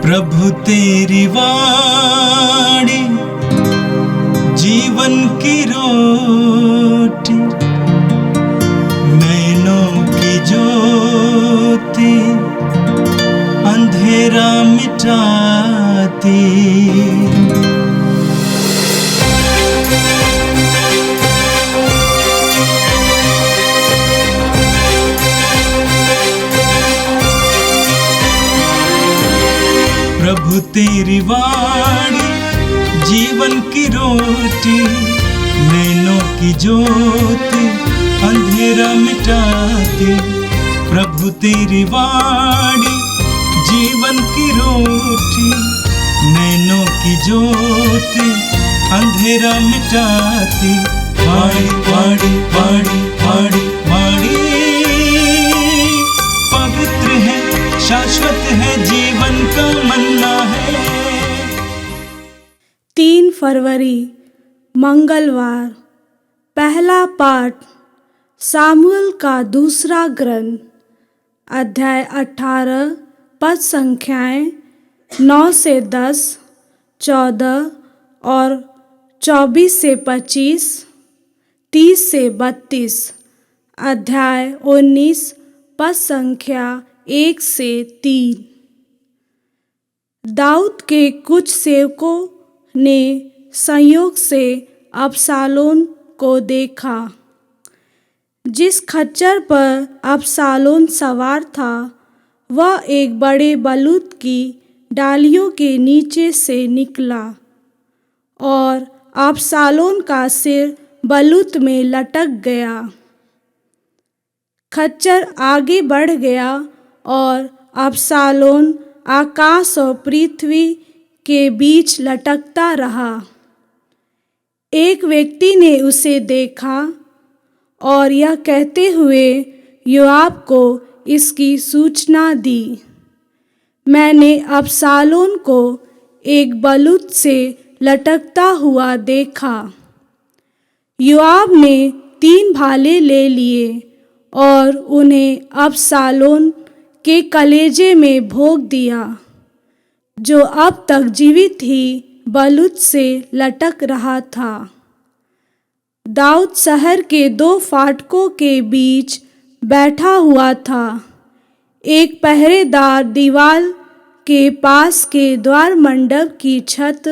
प्रभु तेरी वाणी जीवन की रोटी, नैनों की ज्योति अंधेरा मिटाती। प्रभु तेरी वाणी जीवन की रोटी, नैनों की ज्योति अंधेरा मिटाती। प्रभु तेरी वाणी जीवन की रोटी, नैनों की ज्योति अंधेरा मिटाती। वाणी वाणी वाणी वाणी वाणी पवित्र है, शाश्वत है, जीवन का मन्ना है। 3 फरवरी मंगलवार। पहला पाठ सामुएल का दूसरा ग्रंथ, अध्याय 18, पद संख्याएं 9 से 10, 14 और 24 से 25, 30 से 32, अध्याय 19, पद संख्या 1 से 3। दाऊद के कुछ सेवकों ने संयोग से अबशालोम को देखा। जिस खच्चर पर अबशालोम सवार था, वह एक बड़े बलूत की डालियों के नीचे से निकला और अबशालोम का सिर बलूत में लटक गया। खच्चर आगे बढ़ गया और अबशालोम आकाश और पृथ्वी के बीच लटकता रहा। एक व्यक्ति ने उसे देखा और यह कहते हुए योआब को इसकी सूचना दी, मैंने अबशालोम को एक बलूत से लटकता हुआ देखा। योआब ने 3 भाले ले लिए और उन्हें अबशालोम के कलेजे में भोंक दिया, जो अब तक जीवित ही बलूत से लटक रहा था। दाऊद शहर के 2 फाटकों के बीच बैठा हुआ था। एक पहरेदार दीवार के पास के द्वार मंडप की छत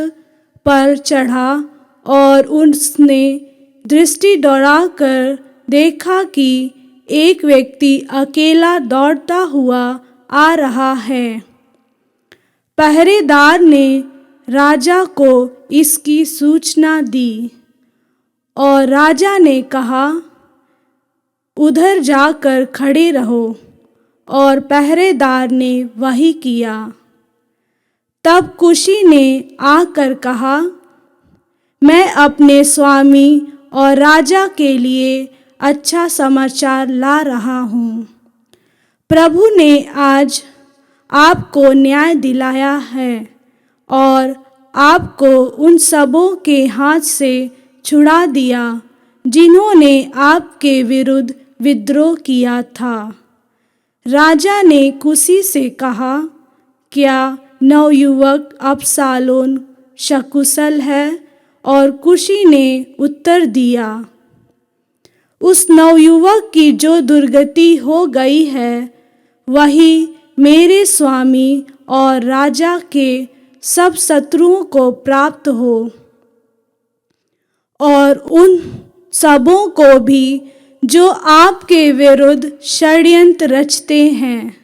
पर चढ़ा और उसने दृष्टि दौड़ाकर देखा कि एक व्यक्ति अकेला दौड़ता हुआ आ रहा है। पहरेदार ने राजा को इसकी सूचना दी और राजा ने कहा, उधर जाकर खड़े रहो, और पहरेदार ने वही किया। तब कुशी ने आकर कहा, मैं अपने स्वामी और राजा के लिए अच्छा समाचार ला रहा हूँ। प्रभु ने आज आपको न्याय दिलाया है और आपको उन सबों के हाथ से छुड़ा दिया जिन्होंने आपके विरुद्ध विद्रोह किया था। राजा ने कुशी से कहा, क्या नवयुवक अबशालोम सकुशल है? और कुशी ने उत्तर दिया, उस नवयुवक की जो दुर्गति हो गई है, वही मेरे स्वामी और राजा के सब शत्रुओं को प्राप्त हो, और उन सबों को भी जो आपके विरुद्ध षड्यंत्र रचते हैं।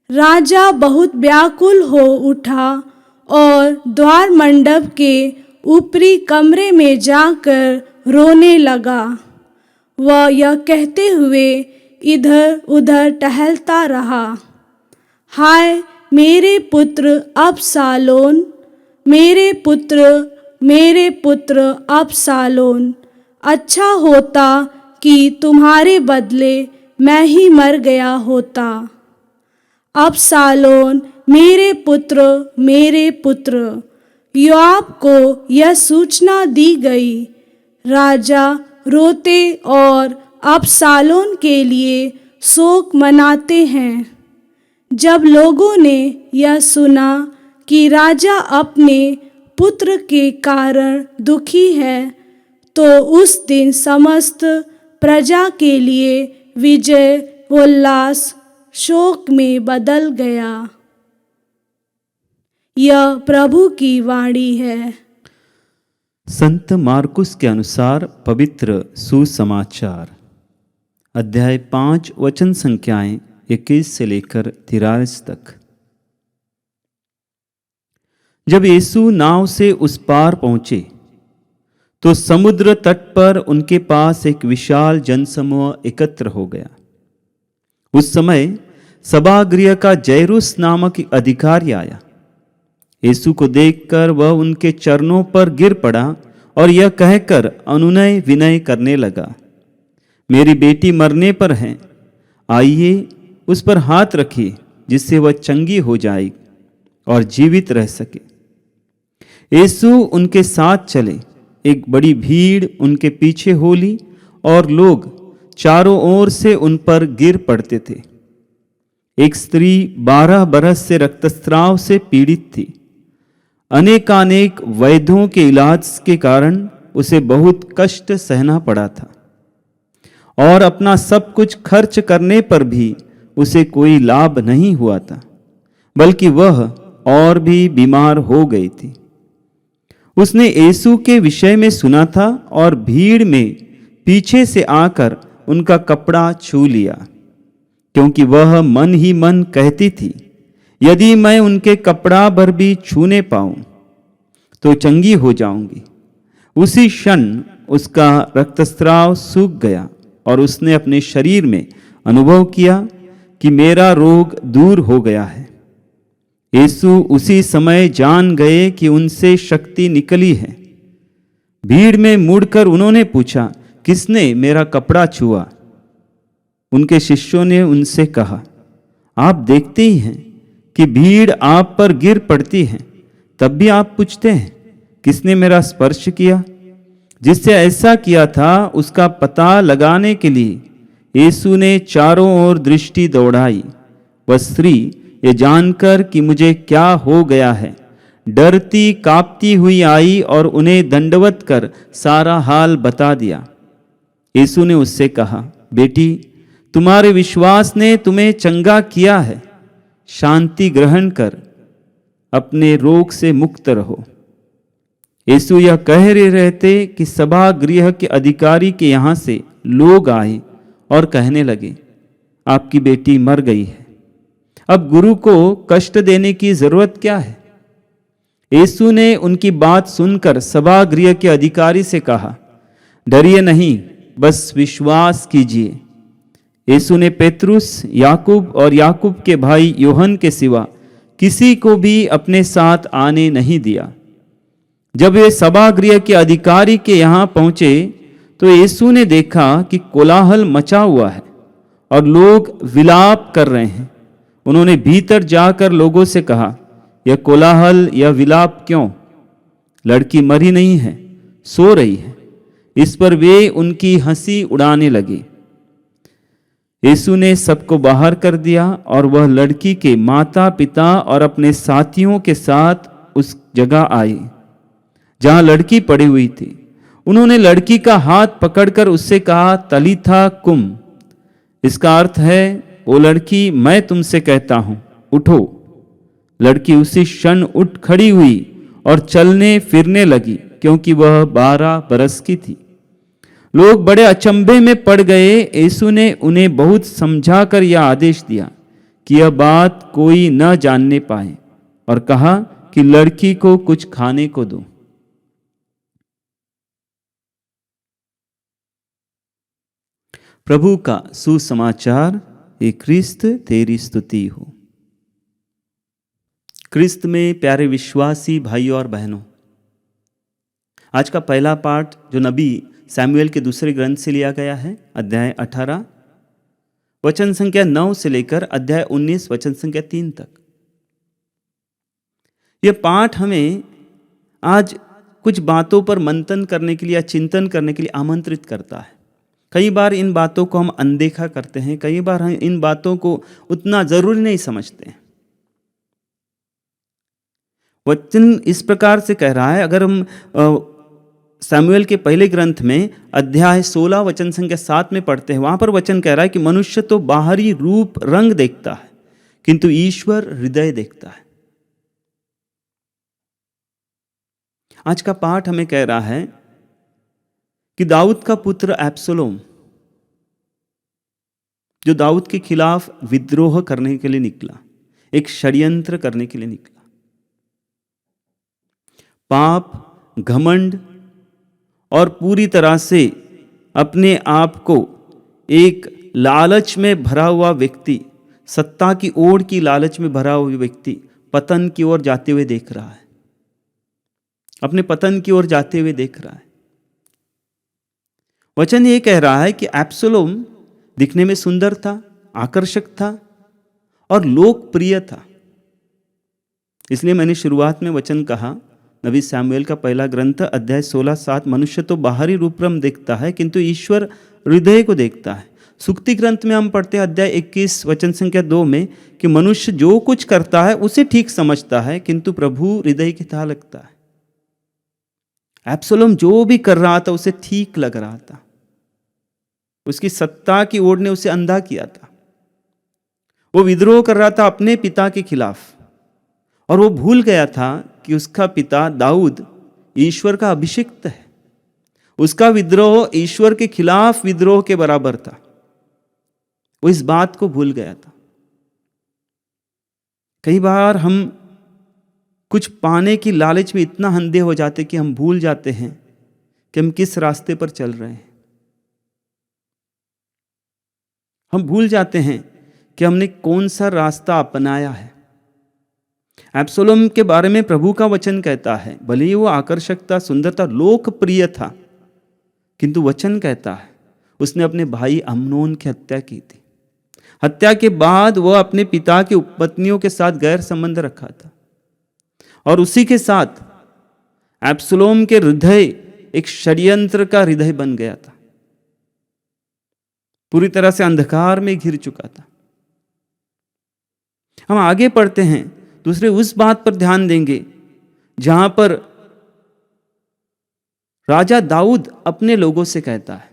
राजा बहुत व्याकुल हो उठा और द्वार मंडप के ऊपरी कमरे में जाकर रोने लगा। वह यह कहते हुए इधर उधर टहलता रहा, हाय मेरे पुत्र अबशालोम, मेरे पुत्र अबशालोम, अच्छा होता कि तुम्हारे बदले मैं ही मर गया होता। अबशालोम मेरे पुत्र। योआब को यह सूचना दी गई। राजा रोते और अबशालोम के लिए शोक मनाते हैं। जब लोगों ने यह सुना कि राजा अपने पुत्र के कारण दुखी है, तो उस दिन समस्त प्रजा के लिए विजय उल्लास शोक में बदल गया। यह प्रभु की वाणी है। संत मार्कुस के अनुसार पवित्र सुसमाचार, अध्याय 5 वचन संख्याएं 21 से लेकर 43 तक। जब यीशु नाव से उस पार पहुंचे तो समुद्र तट पर उनके पास एक विशाल जनसमूह एकत्र हो गया। उस समय सभागृह का जैरुस नामक अधिकारी आया। यीशु को देखकर वह उनके चरणों पर गिर पड़ा और यह कहकर अनुनय विनय करने लगा, मेरी बेटी मरने पर है, आइए उस पर हाथ रखिए जिससे वह चंगी हो जाए और जीवित रह सके। यीशु उनके साथ चले। एक बड़ी भीड़ उनके पीछे हो ली और लोग चारों ओर से उन पर गिर पड़ते थे। एक स्त्री 12 बरस से रक्तस्राव से पीड़ित थी। अनेकानेक वैद्यों के इलाज के कारण उसे बहुत कष्ट सहना पड़ा था और अपना सब कुछ खर्च करने पर भी उसे कोई लाभ नहीं हुआ था, बल्कि वह और भी बीमार हो गई थी। उसने यीशु के विषय में सुना था और भीड़ में पीछे से आकर उनका कपड़ा छू लिया, क्योंकि वह मन ही मन कहती थी, यदि मैं उनके कपड़ा भर भी छूने पाऊं तो चंगी हो जाऊंगी। उसी क्षण उसका रक्तस्राव सूख गया और उसने अपने शरीर में अनुभव किया कि मेरा रोग दूर हो गया है। यीशु उसी समय जान गए कि उनसे शक्ति निकली है। भीड़ में मुड़कर उन्होंने पूछा, किसने मेरा कपड़ा छुआ? उनके शिष्यों ने उनसे कहा, आप देखते ही हैं कि भीड़ आप पर गिर पड़ती है, तब भी आप पूछते हैं किसने मेरा स्पर्श किया? जिससे ऐसा किया था उसका पता लगाने के लिए यीशु ने चारों ओर दृष्टि दौड़ाई। वह स्त्री ये जानकर कि मुझे क्या हो गया है, डरती कांपती हुई आई और उन्हें दंडवत कर सारा हाल बता दिया। यीशु ने उससे कहा, बेटी, तुम्हारे विश्वास ने तुम्हें चंगा किया है, शांति ग्रहण कर अपने रोग से मुक्त रहो। यीशु यह कह रहे थे कि सभागृह के अधिकारी के यहाँ से लोग आए और कहने लगे, आपकी बेटी मर गई है, अब गुरु को कष्ट देने की जरूरत क्या है? यीशु ने उनकी बात सुनकर सभागृह के अधिकारी से कहा, डरिए नहीं, बस विश्वास कीजिए। यीशु ने पेतरुस, याकूब और याकूब के भाई योहन के सिवा किसी को भी अपने साथ आने नहीं दिया। जब वे सभागृह के अधिकारी के यहाँ पहुंचे तो यीशु ने देखा कि कोलाहल मचा हुआ है और लोग विलाप कर रहे हैं। उन्होंने भीतर जाकर लोगों से कहा, यह कोलाहल, यह विलाप क्यों? लड़की मरी नहीं है, सो रही है। इस पर वे उनकी हंसी उड़ाने लगे। यीशु ने सबको बाहर कर दिया और वह लड़की के माता पिता और अपने साथियों के साथ उस जगह आए जहां लड़की पड़ी हुई थी। उन्होंने लड़की का हाथ पकड़कर उससे कहा, तलीथा कुम। इसका अर्थ है, ओ लड़की, मैं तुमसे कहता हूं, उठो। लड़की उसी क्षण उठ खड़ी हुई और चलने फिरने लगी, क्योंकि वह 12 बरस की थी। लोग बड़े अचंभे में पड़ गए। यीशु ने उन्हें बहुत समझाकर यह आदेश दिया कि यह बात कोई न जानने पाए और कहा कि लड़की को कुछ खाने को दो। प्रभु का सुसमाचार। हे क्रिस्त, तेरी स्तुति हो। क्रिस्त में प्यारे विश्वासी भाइयों और बहनों, आज का पहला पाठ जो नबी सैमुएल के दूसरे ग्रंथ से लिया गया है, अध्याय 18 वचन संख्या 9 से लेकर अध्याय 19 वचन संख्या 3 तक। यह पाठ हमें आज कुछ बातों पर मंथन करने के लिए या चिंतन करने के लिए आमंत्रित करता है। कई बार इन बातों को हम अनदेखा करते हैं, कई बार हम इन बातों को उतना जरूरी नहीं समझते हैं। वचन इस प्रकार से कह रहा है, अगर हम सामुएल के पहले ग्रंथ में अध्याय 16 वचन संख्या 7 में पढ़ते हैं, वहां पर वचन कह रहा है कि मनुष्य तो बाहरी रूप रंग देखता है, किंतु ईश्वर हृदय देखता है। आज का पाठ हमें कह रहा है कि दाऊद का पुत्र एब्सलोम, जो दाऊद के खिलाफ विद्रोह करने के लिए निकला, एक षड्यंत्र करने के लिए निकला, पाप, घमंड और पूरी तरह से अपने आप को एक लालच में भरा हुआ व्यक्ति, सत्ता की ओर की लालच में भरा हुआ व्यक्ति पतन की ओर जाते हुए देख रहा है, अपने पतन की ओर जाते हुए देख रहा है। वचन ये कह रहा है कि एब्सलोम दिखने में सुंदर था, आकर्षक था और लोकप्रिय था। इसलिए मैंने शुरुआत में वचन कहा, नबी सामुएल का पहला ग्रंथ अध्याय 16:7, मनुष्य तो बाहरी रूपरंग देखता है किंतु ईश्वर हृदय को देखता है। सुक्ति ग्रंथ में हम पढ़ते हैं अध्याय 21 वचन संख्या 2 में कि मनुष्य जो कुछ करता है उसे ठीक समझता है किंतु प्रभु हृदय की था लगता है। एब्सलोम जो भी कर रहा था उसे ठीक लग रहा था, उसकी सत्ता की ओर ने उसे अंधा किया था। वो विद्रोह कर रहा था अपने पिता के खिलाफ और वो भूल गया था कि उसका पिता दाऊद ईश्वर का अभिषिक्त है। उसका विद्रोह ईश्वर के खिलाफ विद्रोह के बराबर था। वो इस बात को भूल गया था। कई बार हम कुछ पाने की लालच में इतना अंधे हो जाते कि हम भूल जाते हैं कि हम किस रास्ते पर चल रहे हैं। हम भूल जाते हैं कि हमने कौन सा रास्ता अपनाया है। एब्सलोम के बारे में प्रभु का वचन कहता है, भले ही वो आकर्षक था, सुंदर था, लोकप्रिय था, किंतु वचन कहता है उसने अपने भाई अम्नोन की हत्या की थी। हत्या के बाद वह अपने पिता की उपपत्नियों के साथ गैर संबंध रखा था और उसी के साथ एब्सलोम के हृदय एक षड्यंत्र का हृदय बन गया था, पूरी तरह से अंधकार में घिर चुका था। हम आगे पढ़ते हैं, दूसरे उस बात पर ध्यान देंगे जहां पर राजा दाऊद अपने लोगों से कहता है,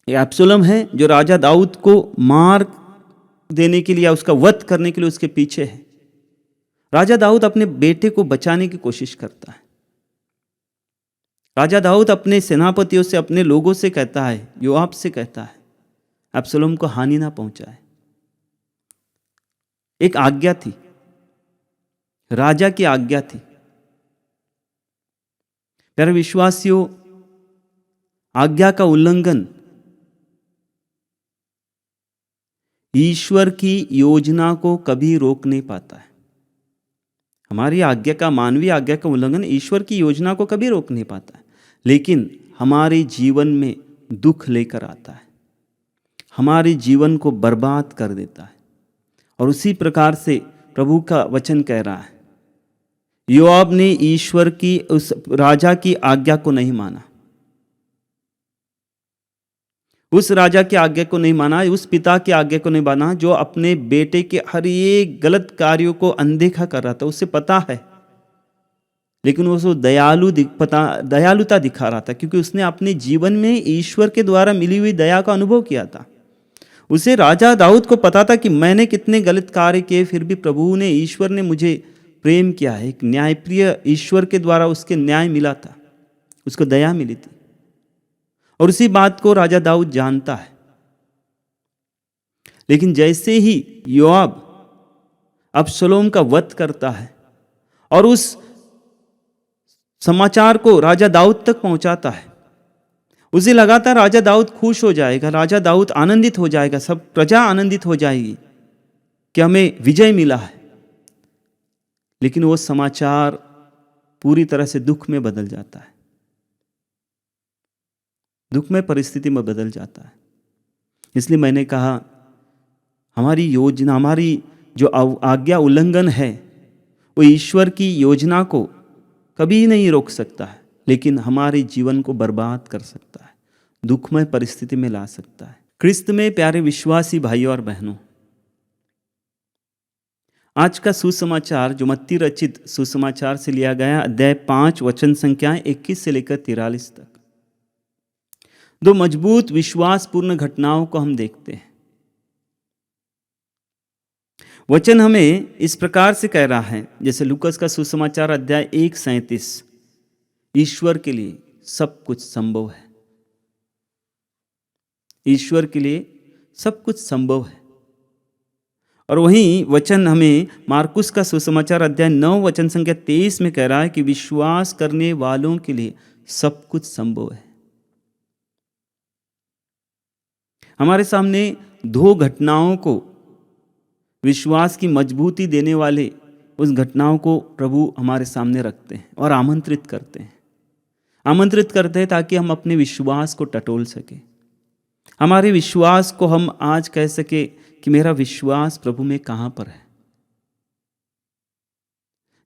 ये एब्सलोम है जो राजा दाऊद को मार देने के लिए या उसका वध करने के लिए उसके पीछे है। राजा दाऊद अपने बेटे को बचाने की कोशिश करता है। राजा दाऊद अपने सेनापतियों से, अपने लोगों से कहता है, योआब से कहता है, एब्सलोम को हानि ना पहुंचाए। एक आज्ञा थी, राजा की आज्ञा थी। प्यारे विश्वासियों, आज्ञा का उल्लंघन ईश्वर की योजना को कभी रोक नहीं पाता है। हमारी आज्ञा का, मानवीय आज्ञा का उल्लंघन ईश्वर की योजना को कभी रोक नहीं पाता है, लेकिन हमारे जीवन में दुख लेकर आता है, हमारे जीवन को बर्बाद कर देता है। और उसी प्रकार से प्रभु का वचन कह रहा है, योआब ने ईश्वर की, उस राजा की आज्ञा को नहीं माना, उस राजा की आज्ञा को नहीं माना, उस पिता की आज्ञा को नहीं माना जो अपने बेटे के हर एक गलत कार्यों को अनदेखा कर रहा था। उसे पता है, लेकिन वो उसको दयालुता दिखा रहा था, क्योंकि उसने अपने जीवन में ईश्वर के द्वारा मिली हुई दया का अनुभव किया था। उसे, राजा दाऊद को पता था कि मैंने कितने गलत कार्य किए, फिर भी प्रभु ने, ईश्वर ने मुझे प्रेम किया है। एक न्यायप्रिय ईश्वर के द्वारा उसके न्याय मिला था, उसको दया मिली थी, और उसी बात को राजा दाऊद जानता है। लेकिन जैसे ही योआब अब्सलोम का वध करता है और उस समाचार को राजा दाऊद तक पहुंचाता है, उसे लगा था राजा दाऊद खुश हो जाएगा, राजा दाऊद आनंदित हो जाएगा, सब प्रजा आनंदित हो जाएगी कि हमें विजय मिला है। लेकिन वो समाचार पूरी तरह से दुख में बदल जाता है, दुख में परिस्थिति में बदल जाता है। इसलिए मैंने कहा, हमारी योजना, हमारी जो आज्ञा उल्लंघन है, वो ईश्वर की योजना को कभी नहीं रोक सकता है, लेकिन हमारे जीवन को बर्बाद कर सकता है, दुखमय परिस्थिति में ला सकता है। क्रिस्त में प्यारे विश्वासी भाइयों और बहनों, आज का सुसमाचार जो मत्ती रचित सुसमाचार से लिया गया, अध्याय 5 वचन संख्याएं 21 से लेकर 43 तक, दो मजबूत विश्वासपूर्ण घटनाओं को हम देखते हैं। वचन हमें इस प्रकार से कह रहा है, जैसे लूकास का सुसमाचार अध्याय 1:37, ईश्वर के लिए सब कुछ संभव है। ईश्वर के लिए सब कुछ संभव है। और वहीं वचन हमें मार्कुस का सुसमाचार अध्याय 9 वचन संख्या 23 में कह रहा है कि विश्वास करने वालों के लिए सब कुछ संभव है। हमारे सामने दो घटनाओं को, विश्वास की मजबूती देने वाले उस घटनाओं को प्रभु हमारे सामने रखते हैं और आमंत्रित करते हैं ताकि हम अपने विश्वास को टटोल सके, हमारे विश्वास को हम आज कह सके कि मेरा विश्वास प्रभु में कहाँ पर है।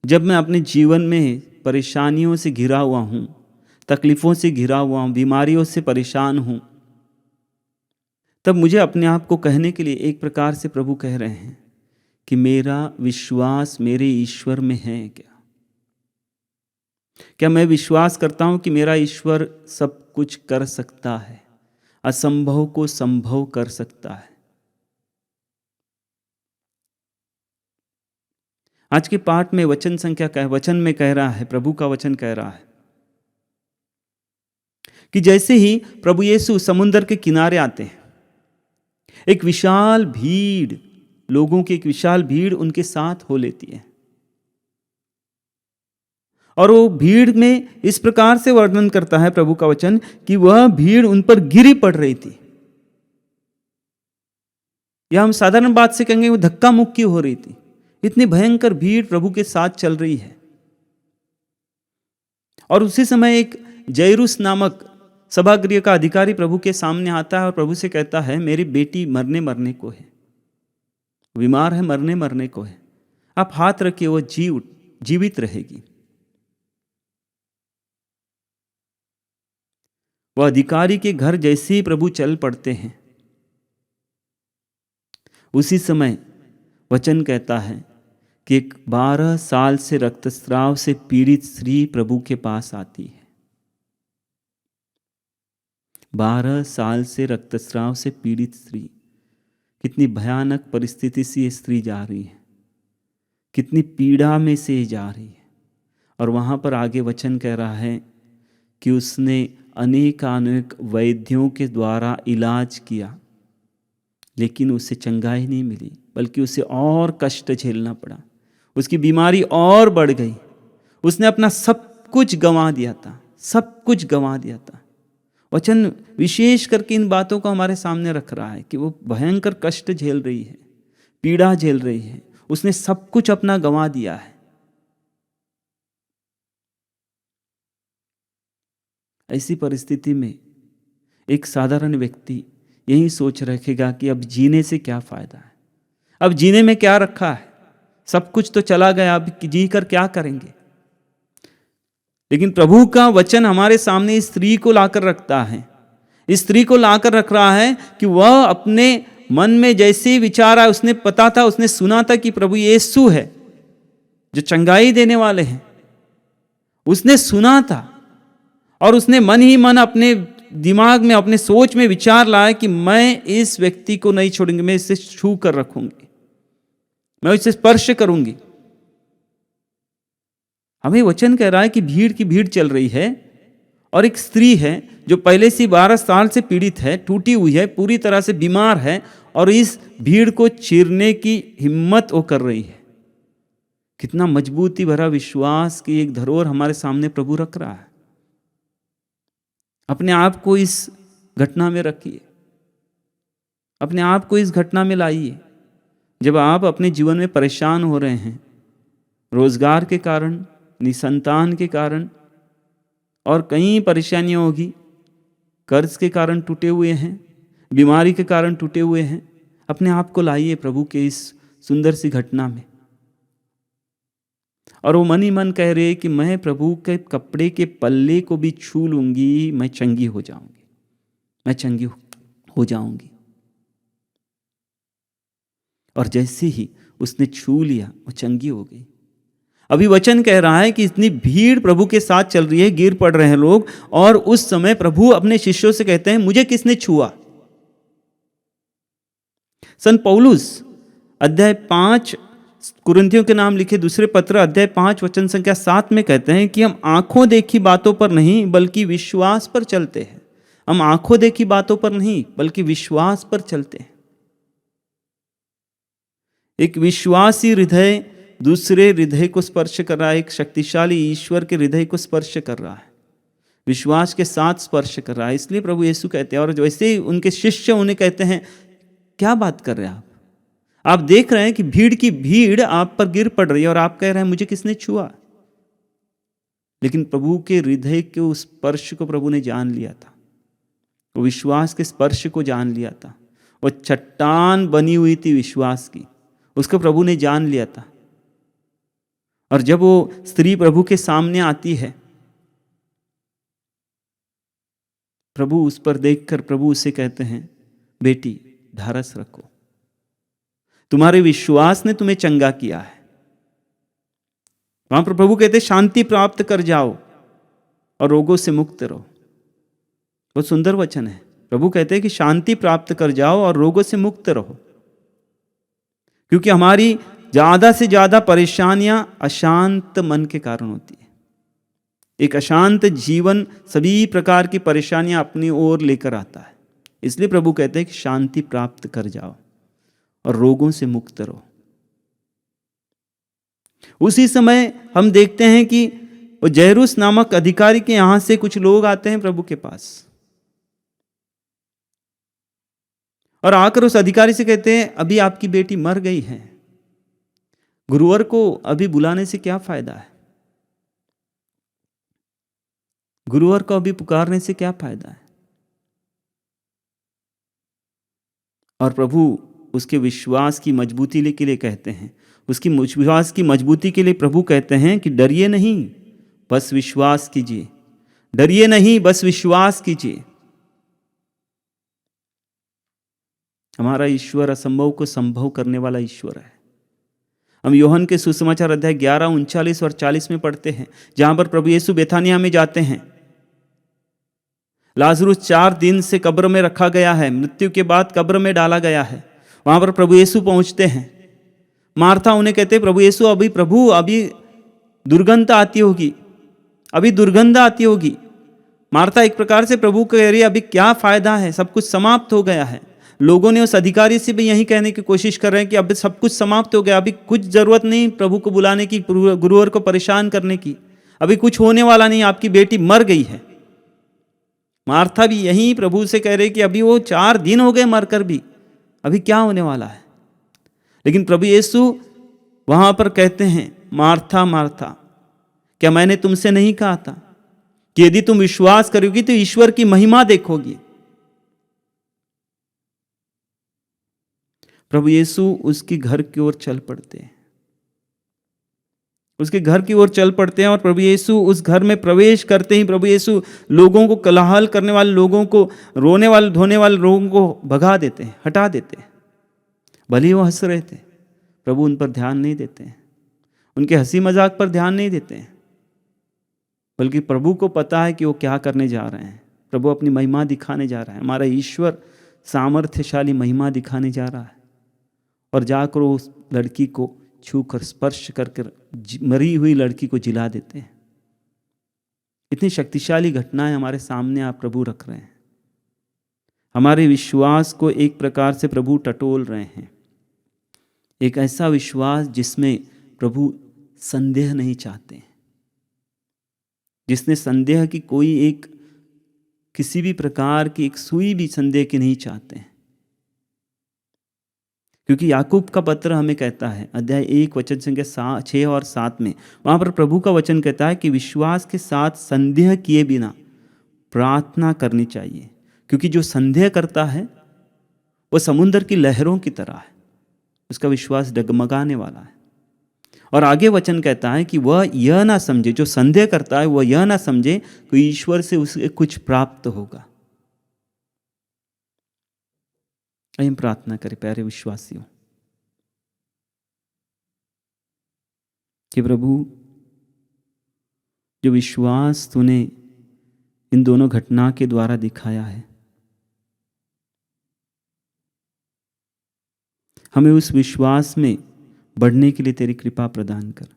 जब मैं अपने जीवन में परेशानियों से घिरा हुआ हूँ, तकलीफों से घिरा हुआ हूँ, बीमारियों से परेशान हूँ, तब मुझे अपने आप को कहने के लिए एक प्रकार से प्रभु कह रहे हैं कि मेरा विश्वास मेरे ईश्वर में है क्या मैं विश्वास करता हूं कि मेरा ईश्वर सब कुछ कर सकता है, असंभव को संभव कर सकता है। आज के पाठ में वचन में कह रहा है, प्रभु का वचन कह रहा है कि जैसे ही प्रभु यीशु समुद्र के किनारे आते हैं, एक विशाल भीड़, लोगों की एक विशाल भीड़ उनके साथ हो लेती है। और वो भीड़ में इस प्रकार से वर्णन करता है प्रभु का वचन कि वह भीड़ उन पर गिरी पड़ रही थी, या हम साधारण बात से कहेंगे वो धक्का मुक्की हो रही थी। इतनी भयंकर भीड़ प्रभु के साथ चल रही है। और उसी समय एक जैरुस नामक सभागृह का अधिकारी प्रभु के सामने आता है और प्रभु से कहता है, मेरी बेटी मरने को है, बीमार है, मरने को है, आप हाथ रखिए, वो जीवित रहेगी। वह अधिकारी के घर जैसे ही प्रभु चल पड़ते हैं, उसी समय वचन कहता है कि एक 12 साल से रक्तस्राव से पीड़ित स्त्री प्रभु के पास आती है। 12 साल से रक्तस्राव से पीड़ित स्त्री, कितनी भयानक परिस्थिति से ये स्त्री जा रही है, कितनी पीड़ा में से जा रही है। और वहां पर आगे वचन कह रहा है कि उसने अनेक वैद्यों के द्वारा इलाज किया, लेकिन उसे चंगाई नहीं मिली, बल्कि उसे और कष्ट झेलना पड़ा। उसकी बीमारी और बढ़ गई। उसने अपना सब कुछ गंवा दिया था। वचन विशेष करके इन बातों को हमारे सामने रख रहा है कि वो भयंकर कष्ट झेल रही है, पीड़ा झेल रही है, उसने सब कुछ अपना गंवा दिया है। ऐसी परिस्थिति में एक साधारण व्यक्ति यही सोच रखेगा कि अब जीने से क्या फायदा है, अब जीने में क्या रखा है, सब कुछ तो चला गया, अब जी कर क्या करेंगे। लेकिन प्रभु का वचन हमारे सामने इस स्त्री को लाकर रखता है। इस स्त्री को लाकर रख रहा है कि वह अपने मन में जैसे ही विचार आया, उसने पता था, उसने सुना था कि प्रभु यीशु है जो चंगाई देने वाले हैं, उसने सुना था। और उसने मन ही मन अपने दिमाग में, अपने सोच में विचार लाया कि मैं इस व्यक्ति को नहीं छोड़ूंगी, मैं इसे छू कर रखूंगी, मैं इसे स्पर्श करूंगी। हमें वचन कह रहा है कि भीड़ की भीड़ चल रही है और एक स्त्री है जो पहले से 12 साल से पीड़ित है, टूटी हुई है, पूरी तरह से बीमार है, और इस भीड़ को चीरने की हिम्मत वो कर रही है। कितना मजबूती भरा विश्वास की एक धरोहर हमारे सामने प्रभु रख रहा है। अपने आप को इस घटना में रखिए, अपने आप को इस घटना में लाइए। जब आप अपने जीवन में परेशान हो रहे हैं, रोजगार के कारण, निसंतान के कारण, और कई परेशानियां होगी, कर्ज के कारण टूटे हुए हैं, बीमारी के कारण टूटे हुए हैं, अपने आप को लाइए प्रभु के इस सुंदर सी घटना में। और वो मन ही मन कह रहे कि मैं प्रभु के कपड़े के पल्ले को भी छू लूंगी, मैं चंगी हो जाऊंगी। मैं चंगी हो जाऊंगी। और जैसे ही उसने छू लिया वो चंगी हो गई। अभी वचन कह रहा है कि इतनी भीड़ प्रभु के साथ चल रही है, गिर पड़ रहे हैं लोग, और उस समय प्रभु अपने शिष्यों से कहते हैं मुझे किसने छुआ। संत पौलुस अध्याय 5 कुरिन्थियों के नाम लिखे दूसरे पत्र अध्याय 5 वचन संख्या 7 में कहते हैं कि हम आंखों देखी बातों पर नहीं बल्कि विश्वास पर चलते हैं। हम आंखों देखी बातों पर नहीं बल्कि विश्वास पर चलते हैं। एक विश्वासी हृदय दूसरे हृदय को स्पर्श कर रहा है, एक शक्तिशाली ईश्वर के हृदय को स्पर्श कर रहा है, विश्वास के साथ स्पर्श कर रहा है। इसलिए प्रभु यीशु कहते हैं, और वैसे ही उनके शिष्य उन्हें कहते हैं क्या बात कर रहे हैं आप देख रहे हैं कि भीड़ की भीड़ आप पर गिर पड़ रही है और आप कह रहे हैं मुझे किसने छुआ। लेकिन प्रभु के हृदय के उस स्पर्श को प्रभु ने जान लिया था, वो विश्वास के स्पर्श को जान लिया था। वो चट्टान बनी हुई थी विश्वास की, उसको प्रभु ने जान लिया था। और जब वो स्त्री प्रभु के सामने आती है, प्रभु उस पर देखकर प्रभु उसे कहते हैं बेटी ढारस रखो, तुम्हारे विश्वास ने तुम्हें चंगा किया है। वहां पर प्रभु कहते शांति प्राप्त कर जाओ और रोगों से मुक्त रहो। बहुत सुंदर वचन है। प्रभु कहते हैं कि शांति प्राप्त कर जाओ और रोगों से मुक्त रहो, क्योंकि हमारी ज्यादा से ज्यादा परेशानियां अशांत मन के कारण होती है। एक अशांत जीवन सभी प्रकार की परेशानियां अपनी ओर लेकर आता है। इसलिए प्रभु कहते हैं कि शांति प्राप्त कर जाओ और रोगों से मुक्त रहो। उसी समय हम देखते हैं कि वो जैरूस नामक अधिकारी के यहां से कुछ लोग आते हैं प्रभु के पास और आकर उस अधिकारी से कहते हैं अभी आपकी बेटी मर गई है, गुरुवर को अभी बुलाने से क्या फायदा है, गुरुवर को अभी पुकारने से क्या फायदा है। और प्रभु उसके विश्वास की मजबूती के लिए कहते हैं, उसकी विश्वास की मजबूती के लिए प्रभु कहते हैं कि डरिए नहीं बस विश्वास कीजिए, डरिए नहीं बस विश्वास कीजिए। हमारा ईश्वर असंभव को संभव करने वाला ईश्वर है। हम यूहन्ना के सुसमाचार अध्याय 11, 39 और 40 में पढ़ते हैं, जहां पर प्रभु यीशु बेथानिया में जाते हैं। लाजरुस 4 दिन से कब्र में रखा गया है, मृत्यु के बाद कब्र में डाला गया है। वहां पर प्रभु यीशु पहुंचते हैं। मार्था उन्हें कहते हैं प्रभु यीशु अभी दुर्गंध आती होगी, अभी दुर्गंध आती होगी। मार्था एक प्रकार से प्रभु को कह रही है अभी क्या फायदा है, सब कुछ समाप्त हो गया है। लोगों ने उस अधिकारी से भी यही कहने की कोशिश कर रहे हैं कि अब सब कुछ समाप्त हो गया, अभी कुछ जरूरत नहीं प्रभु को बुलाने की, गुरुवर को परेशान करने की, अभी कुछ होने वाला नहीं, आपकी बेटी मर गई है। मार्था भी यही प्रभु से कह रहे कि अभी वो 4 दिन हो गए मरकर भी, अभी क्या होने वाला है। लेकिन प्रभु यीशु वहां पर कहते हैं मार्था मार्था, क्या मैंने तुमसे नहीं कहा था कि यदि तुम विश्वास करोगी तो ईश्वर की महिमा देखोगी। प्रभु यीशु उसके घर की ओर चल पड़ते हैं, उसके घर की ओर चल पड़ते हैं। और प्रभु यीशु उस घर में प्रवेश करते ही प्रभु यीशु लोगों को कोलाहल करने वाले लोगों को, रोने वाले धोने वाले लोगों को भगा देते हैं, हटा देते हैं। भले ही वो हंस रहे थे, प्रभु उन पर ध्यान नहीं देते हैं, उनके हंसी मजाक पर ध्यान नहीं देते हैं, बल्कि प्रभु को पता है कि वो क्या करने जा रहे हैं। प्रभु अपनी महिमा दिखाने जा रहा है। हमारा ईश्वर सामर्थ्यशाली महिमा दिखाने जा रहा है। और जाकर उस लड़की को छूकर स्पर्श करके मरी हुई लड़की को जिला देते हैं। इतनी शक्तिशाली घटनाएं हमारे सामने आप प्रभु रख रहे हैं। हमारे विश्वास को एक प्रकार से प्रभु टटोल रहे हैं, एक ऐसा विश्वास जिसमें प्रभु संदेह नहीं चाहते, जिसने संदेह की कोई एक किसी भी प्रकार की एक सुई भी संदेह की नहीं चाहते हैं। क्योंकि याकूब का पत्र हमें कहता है अध्याय 1 वचन संख्या 6 और 7 में, वहां पर प्रभु का वचन कहता है कि विश्वास के साथ संदेह किए बिना प्रार्थना करनी चाहिए, क्योंकि जो संदेह करता है वह समुद्र की लहरों की तरह है, उसका विश्वास डगमगाने वाला है। और आगे वचन कहता है कि वह यह ना समझे, जो संदेह करता है वह यह ना समझे कि ईश्वर से उसे कुछ प्राप्त होगा। आइए हम प्रार्थना करें प्यारे विश्वासियों कि प्रभु जो विश्वास तूने इन दोनों घटना के द्वारा दिखाया है, हमें उस विश्वास में बढ़ने के लिए तेरी कृपा प्रदान कर।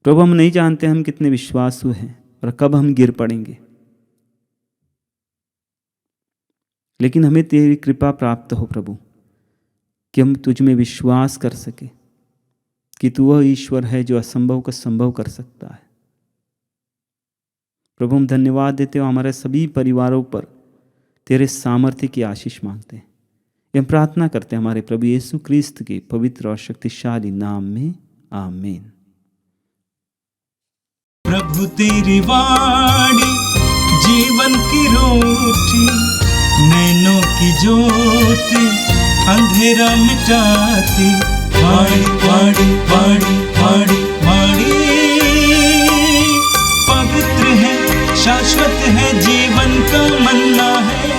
प्रभु हम नहीं जानते हम कितने विश्वासु हैं और कब हम गिर पड़ेंगे, लेकिन हमें तेरी कृपा प्राप्त हो प्रभु कि हम तुझ में विश्वास कर सके कि तू वह ईश्वर है जो असंभव को संभव कर सकता है। प्रभु हम धन्यवाद देते हो, हमारे सभी परिवारों पर तेरे सामर्थ्य की आशीष मांगते हैं। हम प्रार्थना करते हैं हमारे प्रभु यीशु क्रिस्त के पवित्र और शक्तिशाली नाम में, आमीन। प्रभु तेरी वाणी जीवन की रोटी, नैनों की ज्योति अंधेरा मिटाती। वाणी वाणी वाणी वाणी वाणी पवित्र है, शाश्वत है, जीवन का मन्ना है।